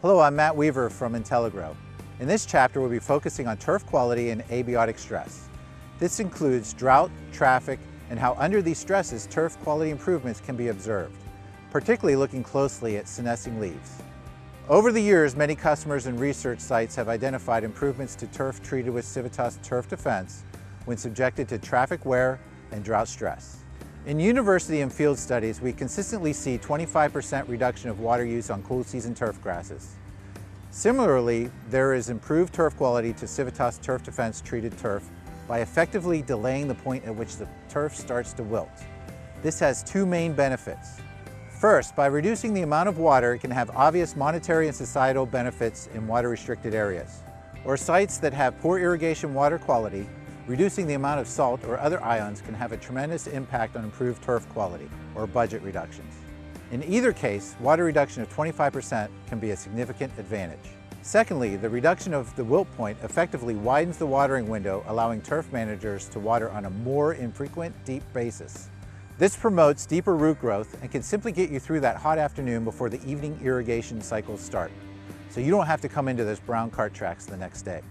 Hello, I'm Matt Weaver from IntelliGrow. In this chapter, we'll be focusing on turf quality and abiotic stress. This includes drought, traffic, and how under these stresses, turf quality improvements can be observed, particularly looking closely at senescing leaves. Over the years, many customers and research sites have identified improvements to turf treated with CIVITAS Turf Defense when subjected to traffic wear and drought stress. In university and field studies, we consistently see 25% reduction of water use on cool season turf grasses. Similarly, there is improved turf quality to CIVITAS Turf Defense treated turf by effectively delaying the point at which the turf starts to wilt. This has two main benefits. First, by reducing the amount of water, it can have obvious monetary and societal benefits in water-restricted areas, or sites that have poor irrigation water quality. Reducing the amount of salt or other ions can have a tremendous impact on improved turf quality or budget reductions. In either case, water reduction of 25% can be a significant advantage. Secondly, the reduction of the wilt point effectively widens the watering window, allowing turf managers to water on a more infrequent, deep basis. This promotes deeper root growth and can simply get you through that hot afternoon before the evening irrigation cycles start, so you don't have to come into those brown cart tracks the next day.